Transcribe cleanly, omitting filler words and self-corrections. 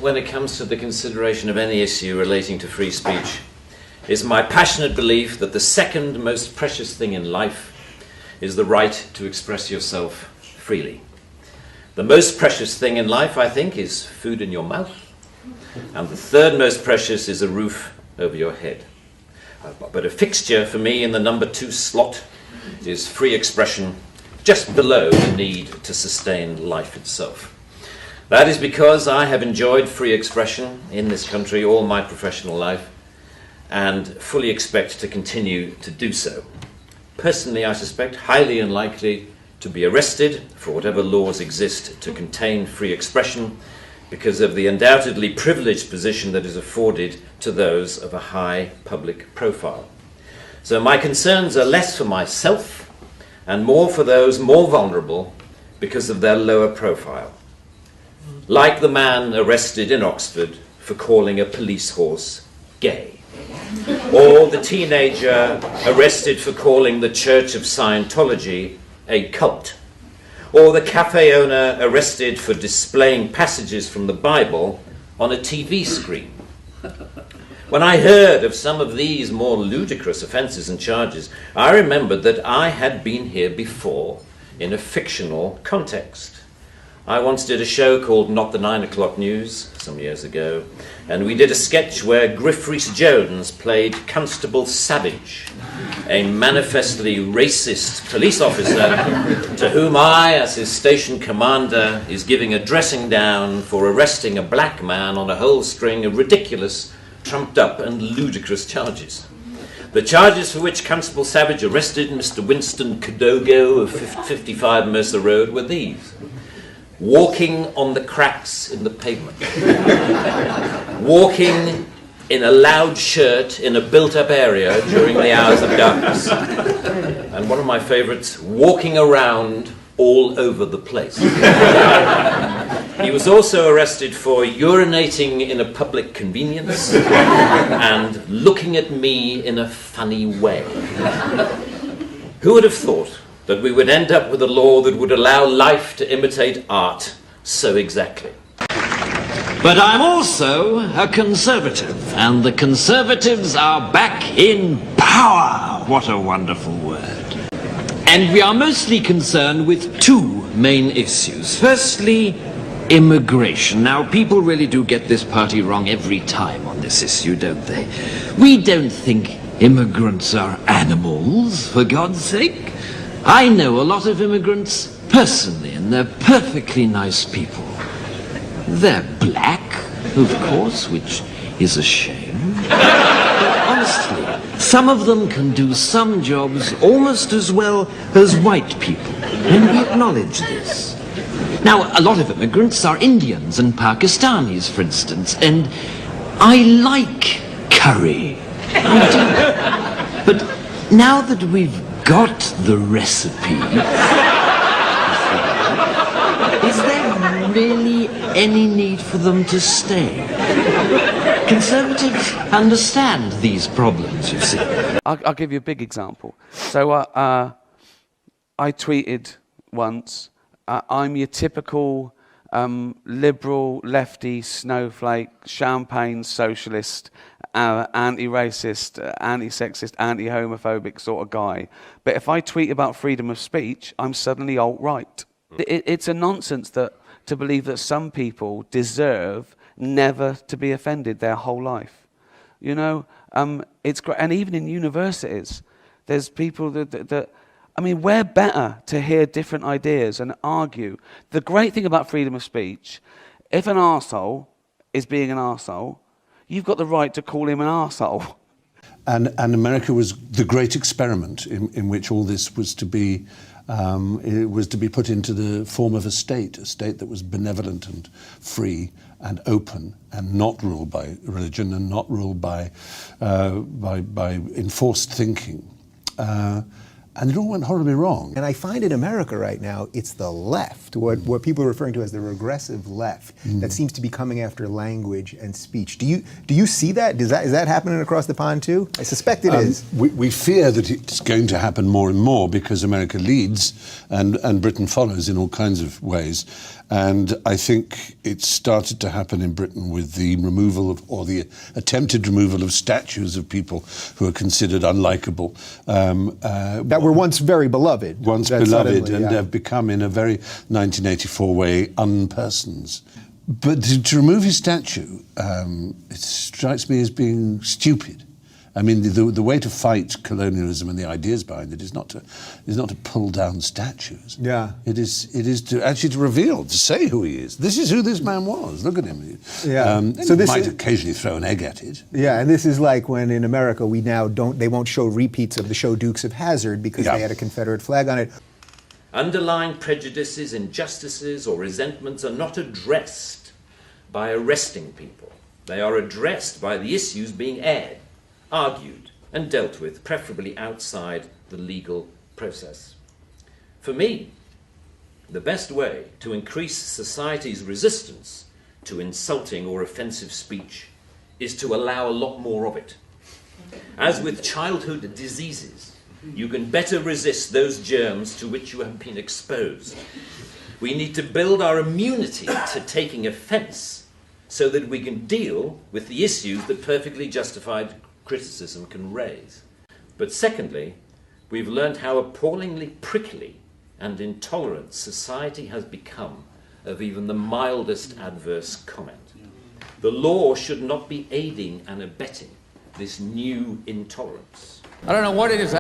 when it comes to the consideration of any issue relating to free speech is my passionate belief that the second most precious thing in life is the right to express yourself freely. The most precious thing in life, I think, is food in your mouth, and the third most precious is a roof over your head. But a fixture for me in the number 2 slot is free expression, just below the need to sustain life itself. That is because I have enjoyed free expression in this country all my professional life and fully expect to continue to do so. Personally, I suspect highly unlikely to be arrested for whatever laws exist to contain free expression because of the undoubtedly privileged position that is afforded to those of a high public profile. So my concerns are less for myself and more for those more vulnerable because of their lower profile. Like the man arrested in Oxford for calling a police horse gay, or the teenager arrested for calling the Church of Scientology a cult, or the cafe owner arrested for displaying passages from the Bible on a TV screen. When I heard of some of these more ludicrous offences and charges, I remembered that I had been here before in a fictional context. I once did a show called Not the 9 O'Clock News some years ago, and we did a sketch where Griff Rhys-Jones played Constable Savage, a manifestly racist police officer to whom I, as his station commander, is giving a dressing down for arresting a black man on a whole string of ridiculous, trumped-up and ludicrous charges. The charges for which Constable Savage arrested Mr. Winston Kadogo of 55 Mercer Road were these: walking on the cracks in the pavement, walking in a loud shirt in a built-up area during the hours of darkness, and one of my favourites, walking around all over the place. He was also arrested for urinating in a public convenience and looking at me in a funny way. Who would have thought that we would end up with a law that would allow life to imitate art so exactly? But I'm also a conservative, and the Conservatives are back in power. What a wonderful word. And we are mostly concerned with 2 main issues. Firstly, immigration. Now, people really do get this party wrong every time on this issue, don't they? We don't think immigrants are animals, for God's sake. I know a lot of immigrants personally, and they're perfectly nice people. They're black, of course, which is a shame. But honestly, some of them can do some jobs almost as well as white people, and we acknowledge this. Now, a lot of immigrants are Indians and Pakistanis, for instance, and I like curry. I do. But now that we've got the recipe, is there really any need for them to stay? Conservatives understand these problems, you see. I'll give you a big example. So I tweeted once, I'm your typical liberal, lefty, snowflake, champagne socialist, anti-racist, anti-sexist, anti-homophobic sort of guy. But if I tweet about freedom of speech, I'm suddenly alt-right. It's a nonsense to believe that some people deserve never to be offended their whole life. You know, it's great. And even in universities, there's people that I mean, we're better to hear different ideas and argue. The great thing about freedom of speech, if an arsehole is being an arsehole, you've got the right to call him an arsehole. And America was the great experiment in which all this was to be put into the form of a state that was benevolent and free and open and not ruled by religion and not ruled by enforced thinking. and it all went horribly wrong. And I find in America right now, it's the left, what people are referring to as the regressive left, that seems to be coming after language and speech. Do you see that? Is that happening across the pond too? I suspect it is. We fear that it's going to happen more and more because America leads and Britain follows in all kinds of ways. And I think it started to happen in Britain with the removal of, or the attempted removal of statues of people who are considered unlikable. That were once very beloved. Once that beloved suddenly, and yeah. have become, in a very 1984 way, unpersons. But to remove his statue, it strikes me as being stupid. I mean, the way to fight colonialism and the ideas behind it is not to pull down statues. Yeah. It is to actually to reveal, to say who he is. This is who this man was. Look at him. Yeah. So this might occasionally throw an egg at it. Yeah, and this is like when in America they won't show repeats of the show Dukes of Hazzard because they had a Confederate flag on it. Underlying prejudices, injustices, or resentments are not addressed by arresting people. They are addressed by the issues being aired, argued, and dealt with, preferably outside the legal process. For me, the best way to increase society's resistance to insulting or offensive speech is to allow a lot more of it. As with childhood diseases, you can better resist those germs to which you have been exposed. We need to build our immunity to taking offence so that we can deal with the issues that perfectly justified criticism can raise. But secondly, we've learned how appallingly prickly and intolerant society has become of even the mildest adverse comment. The law should not be aiding and abetting this new intolerance. I don't know what it is.